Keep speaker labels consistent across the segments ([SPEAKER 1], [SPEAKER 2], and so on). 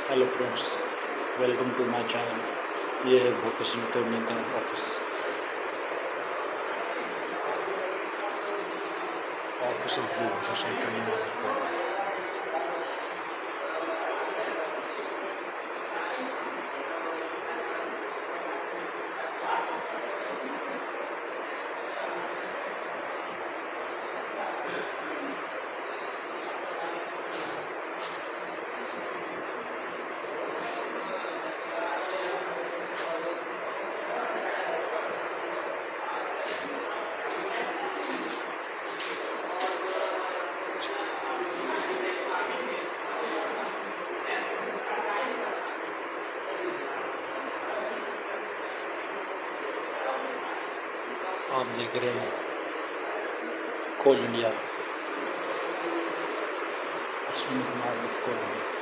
[SPEAKER 1] Hello friends, welcome to my channel. ये है vocational training का office of the vocational training. आप देख रहे हैं coal India, Ashwini Kumar with coal India.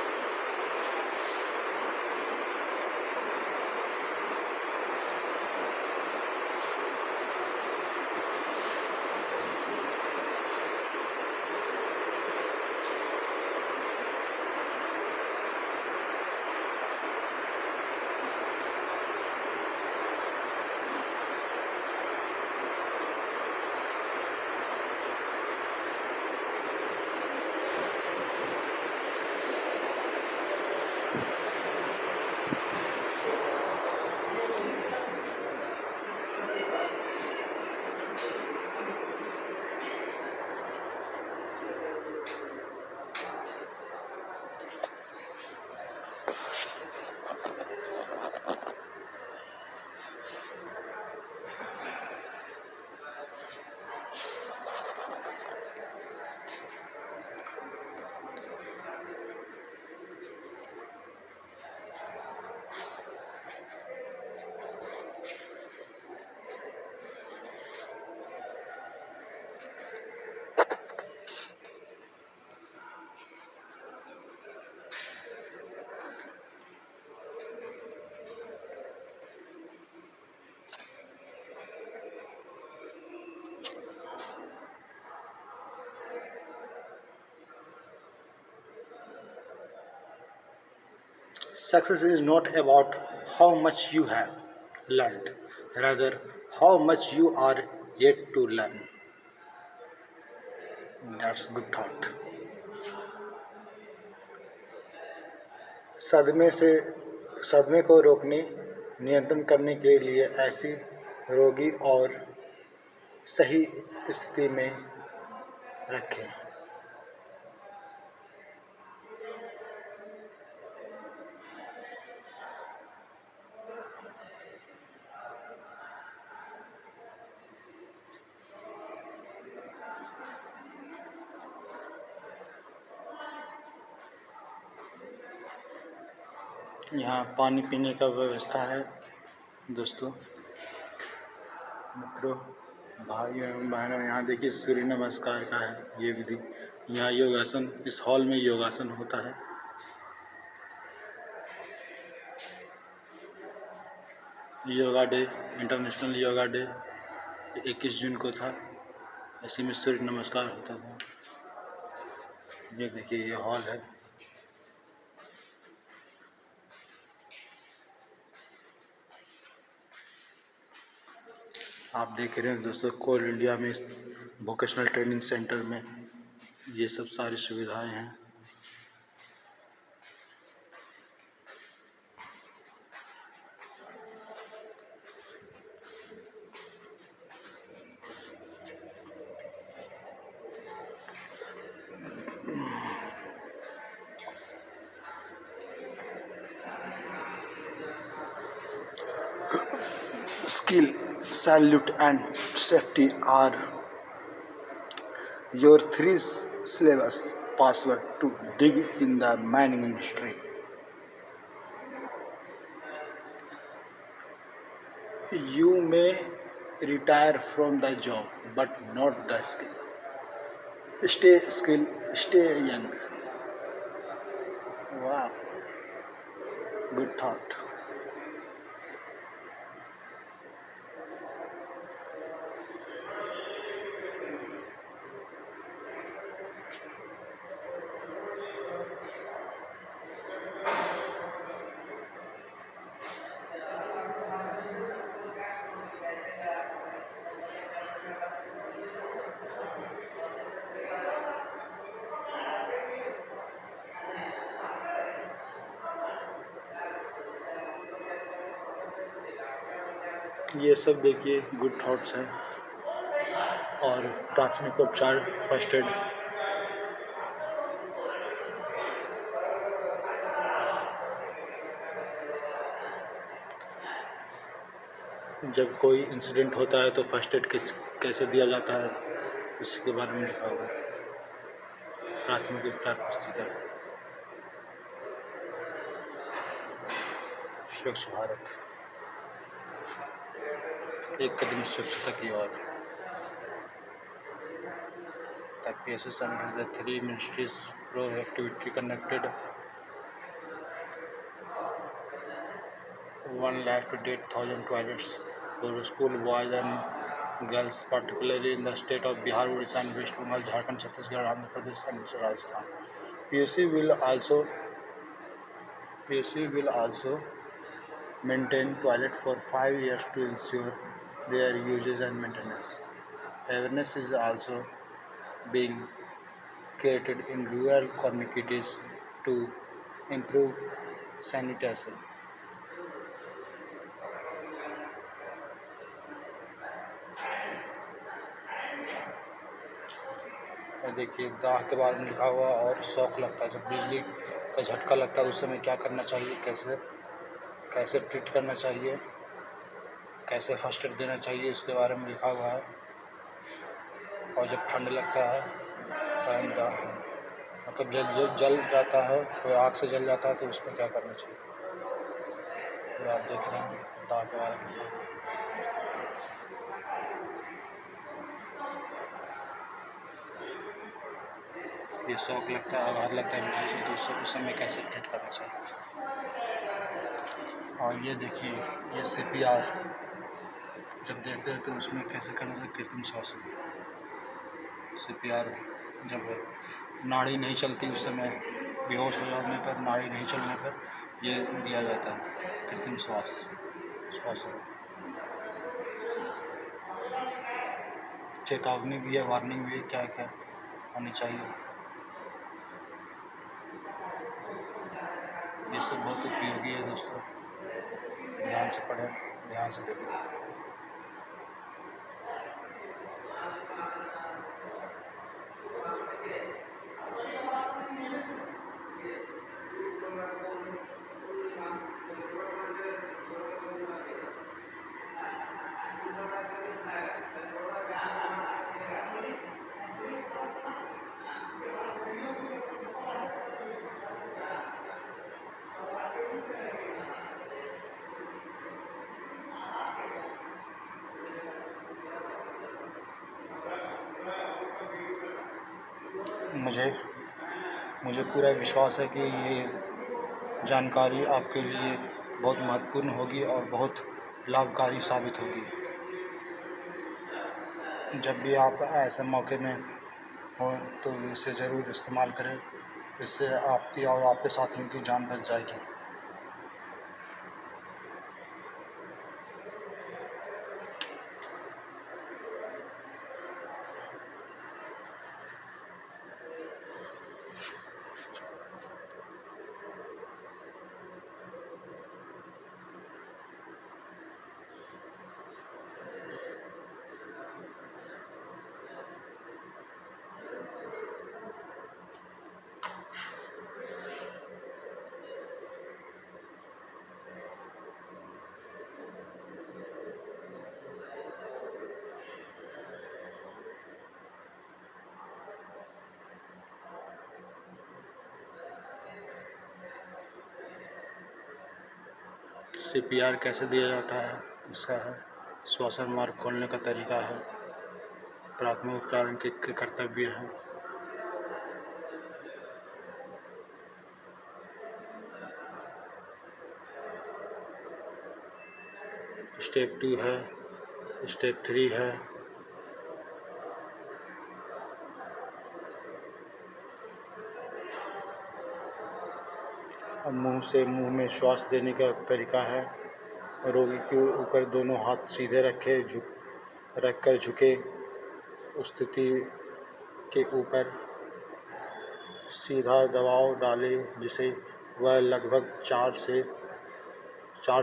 [SPEAKER 1] Success is not about how much you have learned, rather how much you are yet to learn. That's good thought. सदमे को रोकने, नियंत्रण करने के लिए ऐसी रोगी और सही स्थिति में रखें। यहाँ पानी पीने का व्यवस्था है दोस्तों, मित्रों, भाइयों एवं बहनों। यहाँ देखिए सूर्य नमस्कार का है ये विधि। यहाँ योगासन, इस हॉल में योगासन होता है। Yoga day, international yoga day 21 जून को था। इसी में सूर्य नमस्कार होता था। ये देखिए ये हॉल है। आप देख रहे हैं दोस्तों, कोल इंडिया में वोकेशनल ट्रेनिंग सेंटर में ये सब सारी सुविधाएं हैं। Skill, salute and safety are your three syllabus password to dig in the mining industry. You may retire from the job, but not the skill. Stay skill, stay young. Wow, good thought. ये सब देखिए good thoughts हैं। और प्राथमिक उपचार, first aid. जब कोई incident होता है तो फर्स्ट एड कैसे दिया जाता है, उसके बारे में लिखा हुआ है। प्राथमिक उपचार पुस्तिका। स्वच्छ भारत, एक कदम स्वच्छता की ओर। The PSS under the 3 ministries pro-activity conducted 128,000 toilets for school boys and girls, particularly in the state of Bihar, Odisha, and West Bengal, Jharkhand, Chhattisgarh, Andhra Pradesh, and Rajasthan. PSC will also maintain toilet for 5 years to ensure their usage and maintenance. Awareness is also being created in rural communities to improve sanitation. देखिए दाह के बारे में लिखा हुआ। और shock लगता है, जब बिजली का झटका लगता है उस समय क्या करना चाहिए, कैसे ट्रीट करना चाहिए, कैसे फर्स्ट एड देना चाहिए, उसके बारे में लिखा हुआ है। और जब ठंड लगता है, मतलब जल जाता है, कोई आग से जल जाता है तो उसमें क्या करना चाहिए, ये आप देख रहे हैं दाह के बारे में लिखा हुआ है। ये शॉक लगता है, आघात लगता है बिजली से, तो उस समय कैसे ट्रीट करना चाहिए। और ये देखिए, ये CPR जब देते हैं तो उसमें कैसे करना चाहिए, कृत्रिम श्वसन। CPR जब नाड़ी नहीं चलती उस समय, बेहोश हो जाने पर, नाड़ी नहीं चलने पर ये दिया जाता है, कृत्रिम श्वसन। चेतावनी भी है, वार्निंग भी है, क्या क्या होनी चाहिए। ये सब बहुत उपयोगी है दोस्तों, ध्यान से पढ़ें, ध्यान से देखें। मुझे पूरा विश्वास है कि ये जानकारी आपके लिए बहुत महत्वपूर्ण होगी और बहुत लाभकारी साबित होगी। जब भी आप ऐसे मौके में हों तो इसे ज़रूर इस्तेमाल करें, इससे आपकी और आपके साथियों की जान बच जाएगी। CPR कैसे दिया जाता है, इसका है। श्वसन मार्ग खोलने का तरीका है। प्राथमिक उपचार के कर्तव्य हैं। स्टेप 2 है, स्टेप 3 है। मुंह में श्वास देने का तरीका है। रोगी के ऊपर दोनों हाथ सीधे रखकर झुके स्थिति के ऊपर सीधा दबाव डालें, जिसे वह लगभग 4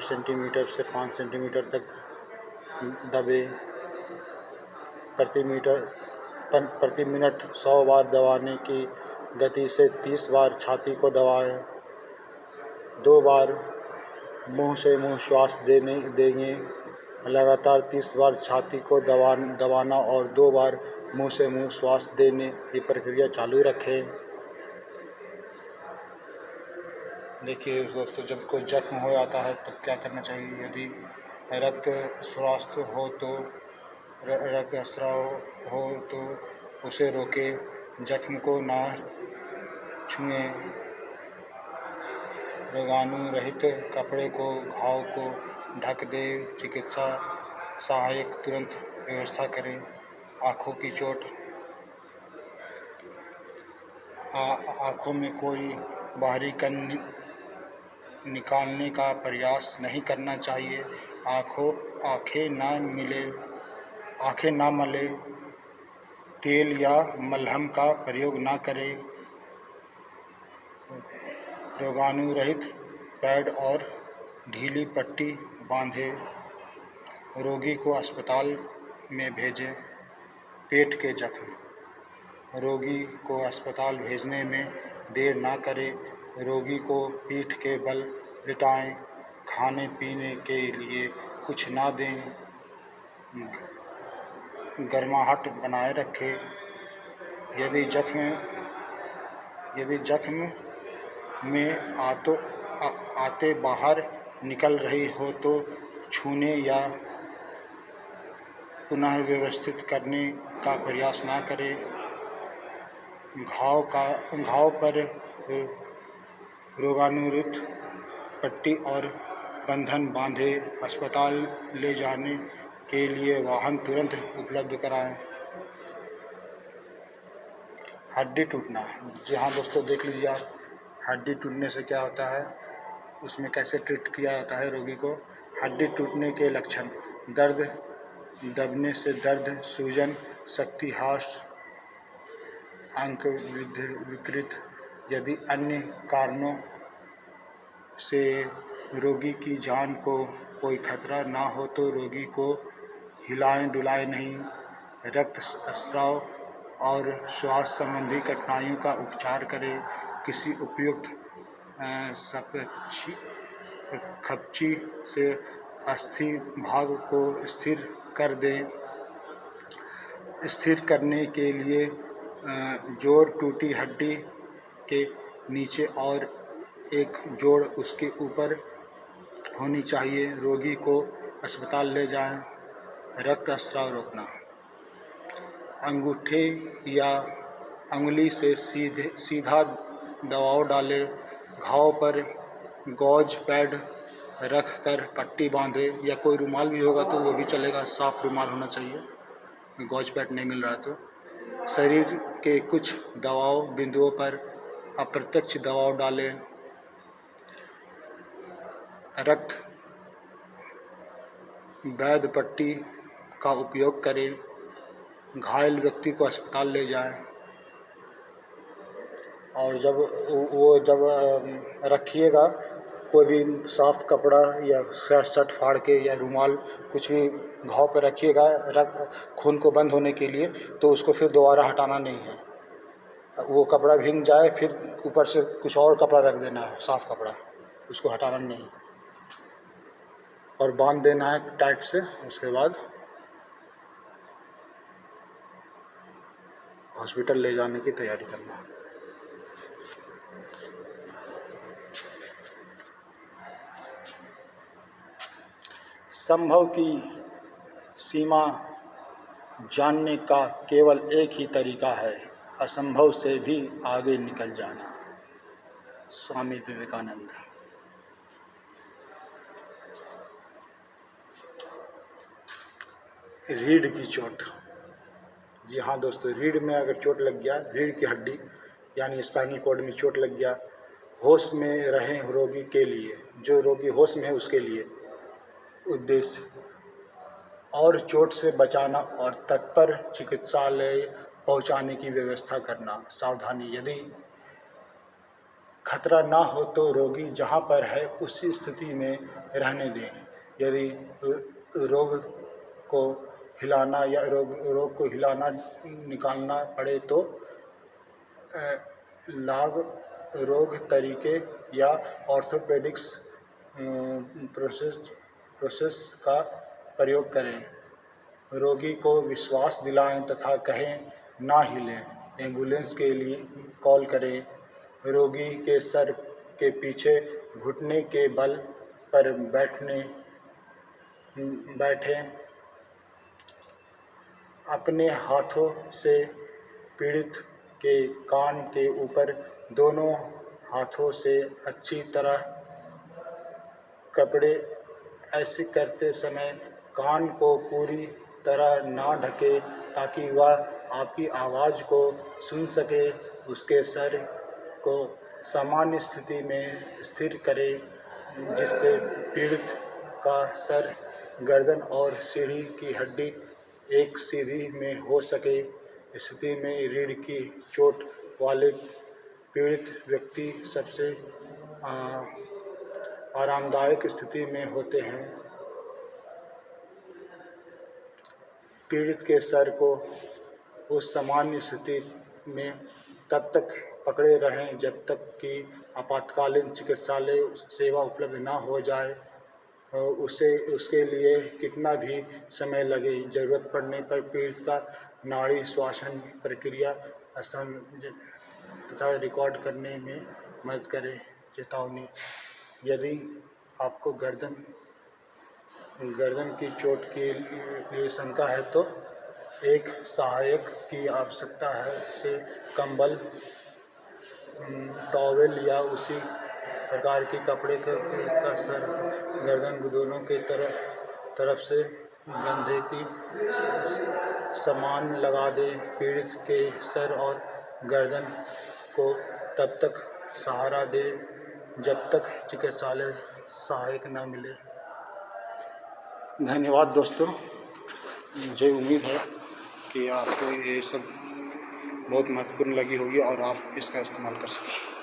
[SPEAKER 1] सेंटीमीटर से 5 सेंटीमीटर तक दबे। प्रति मिनट 100 बार दबाने की गति से 30 बार छाती को दबाएं। 2 बार मुंह से मुंह श्वास देंगे। लगातार 30 बार छाती को दबाना और 2 बार मुंह से मुंह श्वास देने की प्रक्रिया चालू रखें। देखिए दोस्तों, जब कोई जख्म हो जाता है तब क्या करना चाहिए। यदि रक्तस्राव हो तो उसे रोकें, जख्म को ना छुएं। रोगाणु रहित कपड़े को घाव को ढक दें। चिकित्सा सहायक तुरंत व्यवस्था करें। आँखों की चोट, आँखों में कोई बाहरी कण निकालने का प्रयास नहीं करना चाहिए। आँखें ना मले, तेल या मलहम का प्रयोग ना करें। रोगाणु रहित पैड और ढीली पट्टी बांधें। रोगी को अस्पताल में भेजें। पेट के जख्म, रोगी को अस्पताल भेजने में देर ना करें। रोगी को पीठ के बल लिटाएं। खाने पीने के लिए कुछ ना दें। गर्माहट बनाए रखें। यदि जख्म में आते बाहर निकल रही हो तो छूने या पुनः व्यवस्थित करने का प्रयास ना करें। घाव पर रोगाणुरहित पट्टी और बंधन बांधें। अस्पताल ले जाने के लिए वाहन तुरंत उपलब्ध कराएं। हड्डी टूटना, जी हाँ दोस्तों, देख लीजिए आप, हड्डी टूटने से क्या होता है, उसमें कैसे ट्रीट किया जाता है रोगी को। हड्डी टूटने के लक्षण: दर्द, दबने से दर्द, सूजन, शक्ति ह्रास, अंग विकृत। यदि अन्य कारणों से रोगी की जान को कोई खतरा ना हो तो रोगी को हिलाएं डुलाएं नहीं। रक्तस्राव और श्वास संबंधी कठिनाइयों का उपचार करें। किसी उपयुक्त खपची से अस्थि भाग को स्थिर कर दें। स्थिर करने के लिए जोड़ टूटी हड्डी के नीचे और एक जोड़ उसके ऊपर होनी चाहिए। रोगी को अस्पताल ले जाएं। रक्तस्राव रोकना, अंगूठे या अंगुली से सीधा दबाव डालें। घाव पर गॉज पैड रख कर पट्टी बांधें, या कोई रुमाल भी होगा तो वो भी चलेगा, साफ रुमाल होना चाहिए, गॉज पैड नहीं मिल रहा तो। शरीर के कुछ दबाव बिंदुओं पर अप्रत्यक्ष दबाव डालें। रक्त वैध पट्टी का उपयोग करें। घायल व्यक्ति को अस्पताल ले जाएं। और जब रखिएगा, कोई भी साफ कपड़ा या शर्ट फाड़ के या रुमाल कुछ भी घाव पे रखिएगा खून को बंद होने के लिए, तो उसको फिर दोबारा हटाना नहीं है। वो कपड़ा भीग जाए फिर ऊपर से कुछ और कपड़ा रख देना है, साफ कपड़ा, उसको हटाना नहीं और बांध देना है टाइट से। उसके बाद हॉस्पिटल ले जाने की तैयारी करना है। संभव की सीमा जानने का केवल एक ही तरीका है, असंभव से भी आगे निकल जाना। स्वामी विवेकानंद। रीढ़ की चोट, जी हाँ दोस्तों, रीढ़ में अगर चोट लग गया, रीढ़ की हड्डी यानी स्पाइनल कॉर्ड में चोट लग गया, होश में रहें रोगी के लिए, जो रोगी होश में है उसके लिए उद्देश्य, और चोट से बचाना और तत्पर चिकित्सालय पहुंचाने की व्यवस्था करना। सावधानी, यदि खतरा ना हो तो रोगी जहां पर है उसी स्थिति में रहने दें। यदि रोग को हिलाना या रोग को हिलाना निकालना पड़े तो लाग रोग तरीके या ऑर्थोपेडिक्स प्रोसेस का प्रयोग करें। रोगी को विश्वास दिलाएं तथा कहें ना हिलें। एम्बुलेंस के लिए कॉल करें। रोगी के सर के पीछे घुटने के बल पर बैठें। अपने हाथों से पीड़ित के कान के ऊपर दोनों हाथों से अच्छी तरह कपड़े ऐसे करते समय कान को पूरी तरह ना ढके ताकि वह आपकी आवाज़ को सुन सके। उसके सर को सामान्य स्थिति में स्थिर करें जिससे पीड़ित का सर, गर्दन और सीढ़ी की हड्डी एक सीधी में हो सके। स्थिति में रीढ़ की चोट वाले पीड़ित व्यक्ति सबसे आरामदायक स्थिति में होते हैं। पीड़ित के सर को उस सामान्य स्थिति में तब तक पकड़े रहें जब तक कि आपातकालीन चिकित्सालय सेवा उपलब्ध ना हो जाए। उसके लिए कितना भी समय लगे, ज़रूरत पड़ने पर पीड़ित का नाड़ी श्वसन प्रक्रिया स्थान तथा रिकॉर्ड करने में मदद करें। चेतावनी: यदि आपको गर्दन की चोट के लिए शंका है तो एक सहायक की आवश्यकता है से कंबल, टॉवेल या उसी प्रकार के कपड़े का सर, गर्दन दोनों के तरफ से कंधे की समान लगा दें। पीड़ित के सर और गर्दन को तब तक सहारा दें जब तक चिकित्सालय सहायक न मिले। धन्यवाद दोस्तों। मुझे उम्मीद है कि आपको ये सब बहुत महत्वपूर्ण लगी होगी और आप इसका इस्तेमाल कर सकते हैं।